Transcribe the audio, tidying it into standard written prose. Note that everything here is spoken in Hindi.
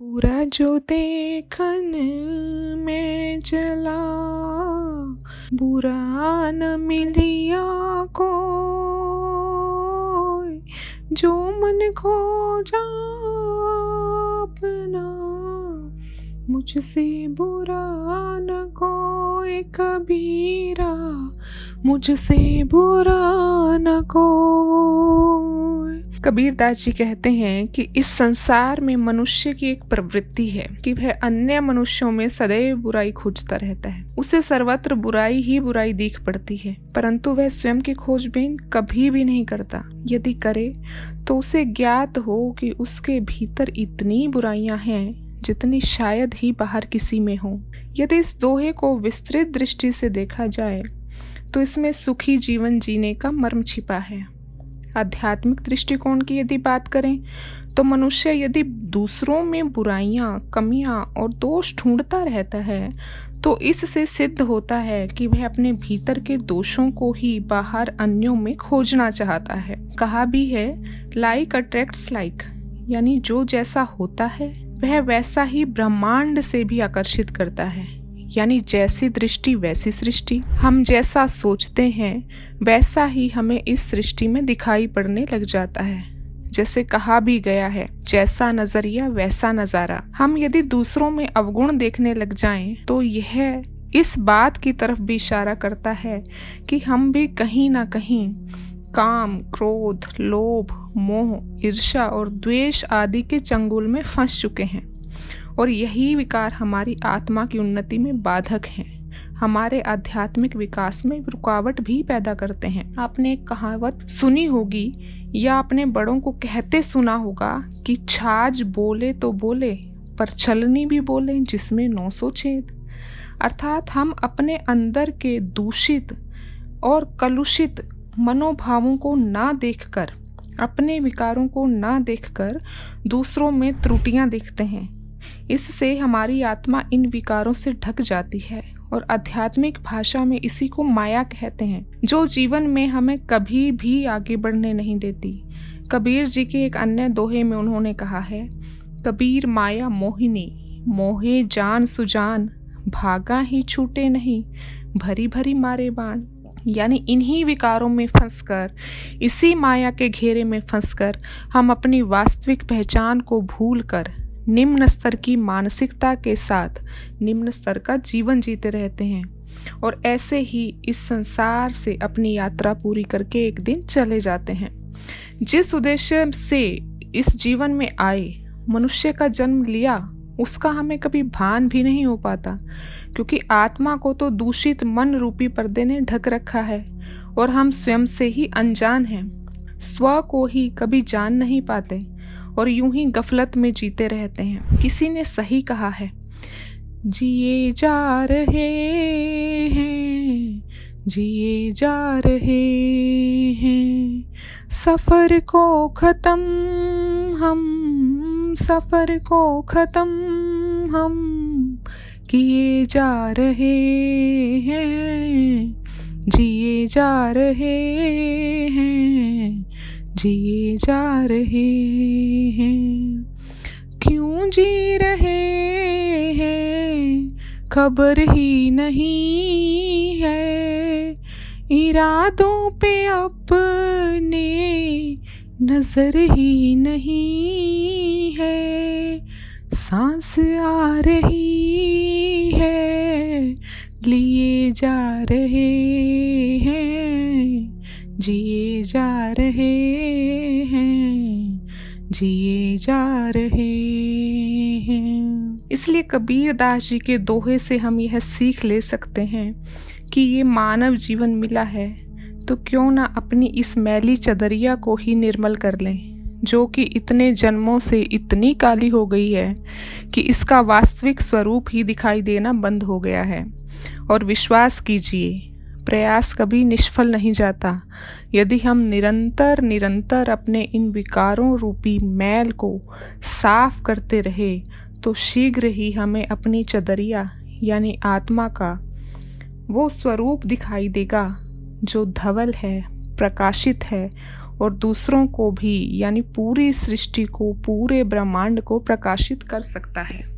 बुरा जो देखन में चला, बुरा न मिलिया कोई, जो मन खो जा अपना, मुझसे बुरा न कोई कबीरा, मुझसे बुरा न कोई। कबीरदास जी कहते हैं कि इस संसार में मनुष्य की एक प्रवृत्ति है कि वह अन्य मनुष्यों में सदैव बुराई खोजता रहता है। उसे सर्वत्र बुराई ही बुराई दिख पड़ती है, परंतु वह स्वयं की खोजबीन कभी भी नहीं करता। यदि करे तो उसे ज्ञात हो कि उसके भीतर इतनी बुराइयां हैं जितनी शायद ही बाहर किसी में हो। यदि इस दोहे को विस्तृत दृष्टि से देखा जाए तो इसमें सुखी जीवन जीने का मर्म छिपा है। आध्यात्मिक दृष्टिकोण की यदि बात करें तो मनुष्य यदि दूसरों में बुराइयां, कमियां और दोष ढूंढता रहता है तो इससे सिद्ध होता है कि वह अपने भीतर के दोषों को ही बाहर अन्यों में खोजना चाहता है। कहा भी है, लाइक अट्रैक्ट्स लाइक, यानी जो जैसा होता है वह वैसा ही ब्रह्मांड से भी आकर्षित करता है। यानी जैसी दृष्टि वैसी सृष्टि, हम जैसा सोचते हैं वैसा ही हमें इस सृष्टि में दिखाई पड़ने लग जाता है। जैसे कहा भी गया है, जैसा नजरिया वैसा नजारा। हम यदि दूसरों में अवगुण देखने लग जाएं तो यह इस बात की तरफ भी इशारा करता है कि हम भी कहीं ना कहीं काम, क्रोध, लोभ, मोह, ईर्ष्या और द्वेष आदि के चंगुल में फंस चुके हैं और यही विकार हमारी आत्मा की उन्नति में बाधक हैं, हमारे आध्यात्मिक विकास में रुकावट भी पैदा करते हैं। आपने एक कहावत सुनी होगी या अपने बड़ों को कहते सुना होगा कि छाछ बोले तो बोले पर छलनी भी बोले जिसमें 900 छेद। अर्थात हम अपने अंदर के दूषित और कलुषित मनोभावों को ना देखकर, अपने विकारों को ना देखकर दूसरों में त्रुटियां देखते हैं। इससे हमारी आत्मा इन विकारों से ढक जाती है और आध्यात्मिक भाषा में इसी को माया कहते हैं, जो जीवन में हमें कभी भी आगे बढ़ने नहीं देती। कबीर जी के एक अन्य दोहे में उन्होंने कहा है, कबीर माया मोहिनी, मोहे जान सुजान, भागा ही छूटे नहीं, भरी भरी मारे बाण। यानी इन्हीं विकारों में फंसकर, इसी माया के घेरे में फंसकर हम अपनी वास्तविक पहचान को भूलकर निम्न स्तर की मानसिकता के साथ निम्न स्तर का जीवन जीते रहते हैं और ऐसे ही इस संसार से अपनी यात्रा पूरी करके एक दिन चले जाते हैं। जिस उद्देश्य से इस जीवन में आए, मनुष्य का जन्म लिया, उसका हमें कभी भान भी नहीं हो पाता, क्योंकि आत्मा को तो दूषित मन रूपी पर्दे ने ढक रखा है और हम स्वयं से ही अनजान हैं, स्व को ही कभी जान नहीं पाते और यूं ही गफलत में जीते रहते हैं। किसी ने सही कहा है, जिए जा रहे हैं, जिए जा रहे हैं, सफर को खत्म हम, सफर को खत्म हम किए जा रहे हैं, जिए जा रहे हैं, जिए जा रहे हैं। क्यों जी रहे हैं खबर ही नहीं है, इरादों पे अपने नजर ही नहीं है, सांस आ रही है लिए जा रहे हैं, जिए जा रहे हैं, जिए जा रहे हैं। इसलिए कबीरदास जी के दोहे से हम यह सीख ले सकते हैं कि ये मानव जीवन मिला है तो क्यों ना अपनी इस मैली चदरिया को ही निर्मल कर लें, जो कि इतने जन्मों से इतनी काली हो गई है कि इसका वास्तविक स्वरूप ही दिखाई देना बंद हो गया है। और विश्वास कीजिए, प्रयास कभी निष्फल नहीं जाता। यदि हम निरंतर निरंतर अपने इन विकारों रूपी मैल को साफ करते रहे तो शीघ्र ही हमें अपनी चदरिया यानी आत्मा का वो स्वरूप दिखाई देगा जो धवल है, प्रकाशित है और दूसरों को भी, यानी पूरी सृष्टि को, पूरे ब्रह्मांड को प्रकाशित कर सकता है।